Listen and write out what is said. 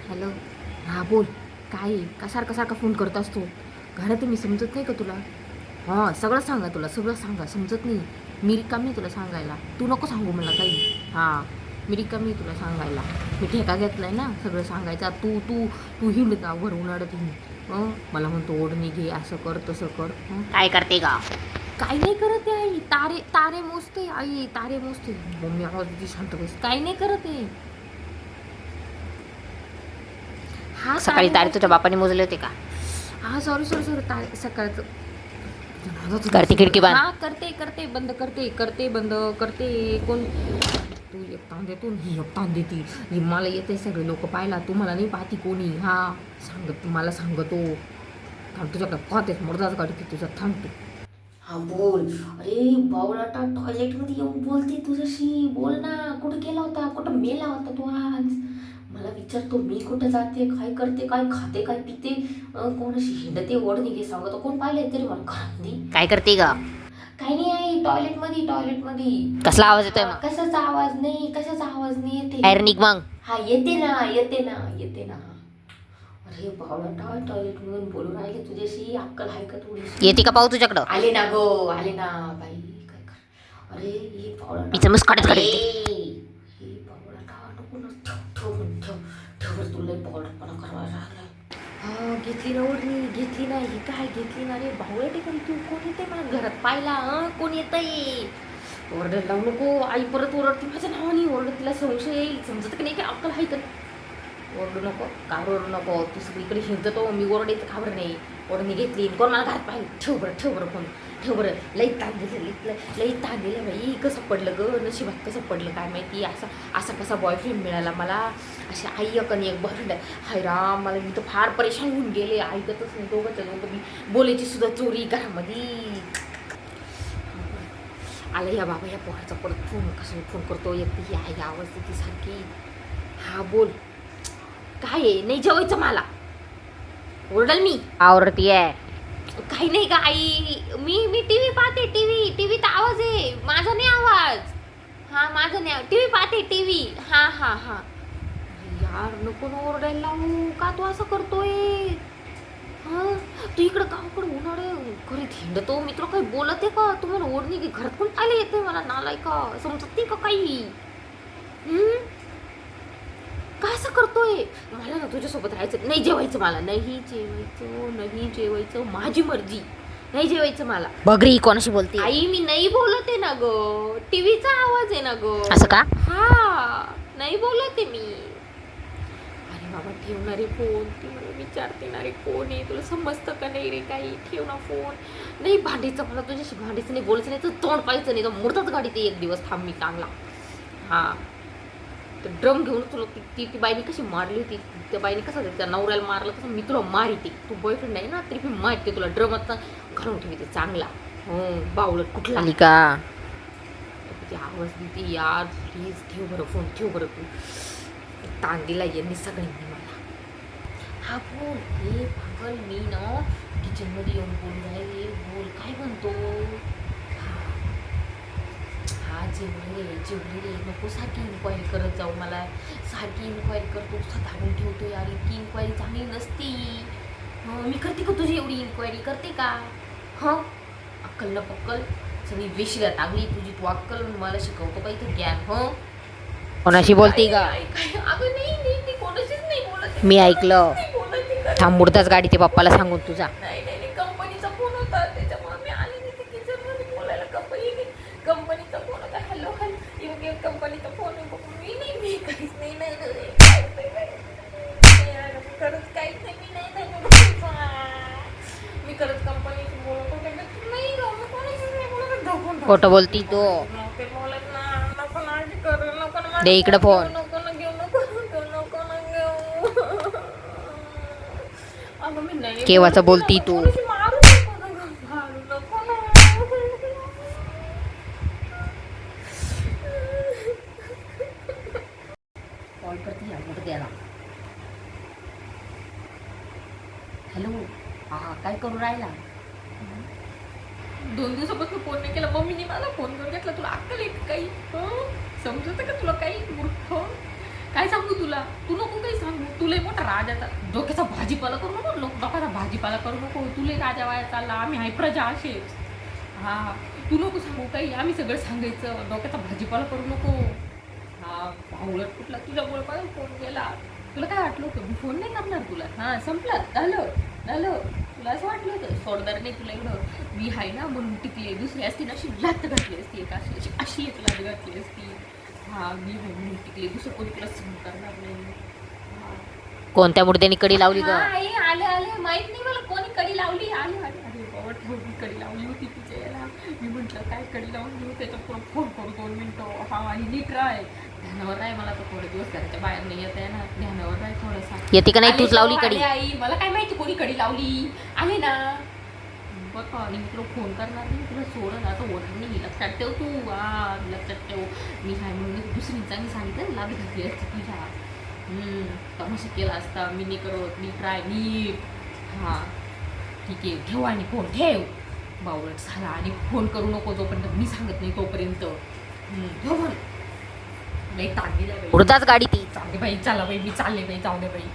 Hello. हां बोल. काय आहे? का सारखा सारखा फोन करत असतो? घरात आहे मी, समजत नाही का तुला? हां सगळं सांगा, तुला सगळं सांगा, समजत नाही. मी रिकामी तुला सांगायला, तू नको सांगू मला काही. हां मी रिकामी तुला सांगायला. मी ठेका घेतलाय ना सगळं सांगायचा. तू तू तू हिंड गावभर उन्हाळ्यात हिंड. मला म्हणतो ओढणी घे, असं कर तसं कर. काय करते का? काही नाही करत आहे आई. तारे तारे मोजते आई, तारे मोजते. मम्मी आवाज किती शांत बस. काही नाही करत आहे. हा सकाळी तारे तुझ्या बापाने मोजले होते का? हा सॉरी सॉरी सॉरी तारे सकाळचं. करते खिडकी बांध. हा करते करते बंद करते करते बंद करते. कोण तू एक ताण देतो ही एक ताण देती. ही मला येते सगळे लोक पाहिला, तुम्हाला नाही पाहती कोणी. हा सांगत मला सांगतो. थांब तुझ्याकडे पाहतेच मुर्दाच काढते तुझा. थांबतो. हा बोल. अरे बावळाटा टॉयलेटमध्ये येऊन बोलते तुझ्याशी. बोल ना, कुठं गेला होता, कुठं मेला होता तू आज? मला विचारतो मी कुठं जाते, काय करते, काय खाते, काय पिते, कोणाशी हिंडते, ओढणी घे सांगतो. कोण पाहिलंय तरी मला घरामध्ये? काय करते का? काही नाही आहे, टॉयलेटमध्ये टॉयलेटमध्ये. कसला आवाज येतोय मग? कशाचा आवाज नाही, कशाचा आवाज नाही येते. बाहेर निघ मग. हा येते ना येते ना येते ना. अरे बावळाटा टॉयलेट मधून बोलून राहिले तुझ्याशी. अक्कल आहे का थोडीशी? येते का पाहू तुझ्याकडं? आले ना गो, आले ना बाई. काय कर. अरे ही बावळाटा. तिचं मुस्काटच काढते. ही बावळाटा नको ना. ठेव तुला बावळाटपणा करायला लागलाय. हा घेतली ना ओढणी, घेतली ना. ही काय घेतली ना रे बावळाटे. पण तू कोण येते मला घरात पाहिला? कोण येतंय? ओरडायला लावू नको. आई परत ओरडते माझ्या नावाने. ओरडत तिला संशय येईल. समजत की नाही काय अक्कल आहे का? ओरडू नको, का ओरडू नको. तू सगळीकडे हिंडतो, मी ओरडायचं खबर नाही. ओढणी घेतली, कोण मला घरात पाहिजे. ठेव बरं फोन, ठेव बरं. लई ताण दिलं, लई ताण दिलं बाई. कसं पडलं ग नशिबात, कसं पडलं काय माहिती. असा कसा बॉयफ्रेंड मिळाला मला. अशी आई एक आणि एक बॉयफ्रेंड आहे. हाय राम, मला मी तर फार परेशान होऊन गेले. ऐकतच नाही दोघंच्या दोघं. मी बोलायची सुद्धा चोरी घरामध्ये. आला या बाबा या पोराचा परत फोन. कशाने फोन करतो? एकटी आई आवाज देते सारखी. हा बोल. काय आहे? नाही जेवायचं मला. ओरडल मी. आवडतीये. काही नाही का आई. मी टीव्ही पाहते. टीव्हीत आवाज आहे, माझा नाही आवाज. हा माझा नाही. टीव्ही पाहते टीव्ही. हा यार नको ना ओरडायला लावू. का तू असं करतोय? हा तू इकडं गावाकडे उन्हाळे घरीत हिंडतो. मी तुला काही बोलत आहे का? तुम्हाला ओढणी की घरात कोण पाहिले येते मला? नालाय का? समजत नाही का काही? का असं करतोय? मला ना तुझ्यासोबत राहायचं नाही. जेवायचं मला नाही. जेवायचं माझी मर्जी. नाही जेवायचं मला. बगरी कोणाशी बोलते? आई मी नाही बोलत आहे ना ग. टीव्हीचा आवाज आहे ना ग. असं का? हा नाही बोलत आहे मी. अरे बाबा ठेवणारे फोन. ती मला विचारते ना रे कोण आहे, तुला समजतं का नाही रे काही? ठेव ना फोन. नाही भांडायचं मला तुझ्याशी. भांडायचं नाही, बोलायचं नाही, तर तोंड पाहायचं नाही. तर मुर्दाच गाडीत एक दिवस थांब मी चांगला. हा तर ड्रम घेऊन तुला ती बाईने कशी मारली होती. त्या बाईने कसं त्या नवऱ्याला मारलं तसं मी तुला मारते. तू बॉयफ्रेंड आहे ना तरी मी मारते तुला. ड्रम आता घालून ठेवते चांगला. बावळट कुठला आली का? किती आवाज देते यार. प्लीज ठेव बरं फोन, ठेव बरं तू. ताण दिला यांनी सगळ्यांनी मला. हा बोल. हे पागल मी ना किचनमध्ये येऊन बोल राहिले. बोल काय म्हणतो? हा जेवले नको सारखी इन्क्वायरी करत जाऊ. मला सारखी इन्क्वायरी करतो, धावून ठेवतो यार. इतकी इन्क्वायरी चांगली नसती. मी करते का तुझी एवढी इन्क्वायरी? करते का? अक्कल न पक्कल सगळी वेशीला टांगली तुझी. तू अक्कल मला शिकवतो का इथं ज्ञान? कोणाशी बोलते का? अगं नाही कोणाशीच नाही बोलत. मी ऐकलं. थांब मुर्दाच गाडीचे पप्पाला सांगून तुझा. नाही कंपनीचा फोन होता त्याच्यामुळे मी आले नाही किचनमध्ये बोलायला. कंपनीचा फोन होता. हॅलो कंपनीचा फोन आहे. मी काहीच नाही करत काहीच नाही. मी करत कंपनीची बोलत होते. नाही कोणाशीच नाही बोलत. खोटं बोलती तू. ते बोलत ना. नको ना करू. नको ना दे इकडे फोन. नको ना घेऊ. अगं मी नाही केव्हाचं बोलती तू? मारू नको ना. कॉल करते यार द्यायला. हॅलो. हा काय करू राहिला? 2 दिवसापासून फोन नाही केला. मम्मीने मला फोन करून घेतला. तुला अक्कल आहे काही? समजतं का तुला काही? मूर्ख काय सांगू तुला? तू नको काही सांगू. तू तुला मोठा राजाचा डोक्याचा भाजीपाला करू नको, डोक्याचा भाजीपाला करू नको, तुले राजा वाया चालला, आम्ही हाय प्रजा असेच. हा तू नको सांगू काही, आम्ही सगळं सांगायचं, डोक्याचा भाजीपाला करू नको. हा भावळट कुठला, तुझ्यामुळे पण फोन गेला. तुला काय वाटलं होतं मी फोन नाही करणार तुला? हां संपलं, झालं. तुला असं वाटलं होतं सोडदार नाही तुला एवढं मी आहे ना म्हणून टिकली. दुसरी असती ना अशी लात घातली असती, एक अशी एक लात घातली असती. हां मी आहे म्हणून टिकली, दुसरं कोणी तुला सहन करणार नाही. कोणत्या मुर्द्यानी कडी लावली ग? आई आले माहित नाही मला कोणी कडी लावली. आले अरे बाबा मी कडी लावली होती तिच्या याला. मी म्हटलं काय कडी लावून घेऊ, त्याच्या पुढं फोन करू 2 मिनिटं. हा आणि नीट राय, ध्यानावर राय, मला तर थोडे दिवस घराच्या बाहेर नाही येत आहे ना, ध्यानावर राय थोडासा. येते का नाही तूच लावली कडी? आई मला काय माहिती कोणी कडी लावली. आले ना बघ आणि मी तुला फोन करणार नाही, तुला सोडत आता ओढणार नाही. लक्षात ठेव तू, लक्षात ठेव. मी काय म्हणून दुसरी चांगली सांगितलं लाभ घातली असती तुझ्या. तमाशा केला असता, मी नाही करत, मी ट्राय नीट. हां ठीक आहे ठेव आणि फोन ठेव. बावळट झाला आणि फोन करू नको जोपर्यंत मी सांगत नाही तोपर्यंत. ठेव फोन. नाही ताण दिला बाई, उडदाच गाडी ती. चालते बाई, चला बाई, मी चालले बाई, जाऊ दे बाई.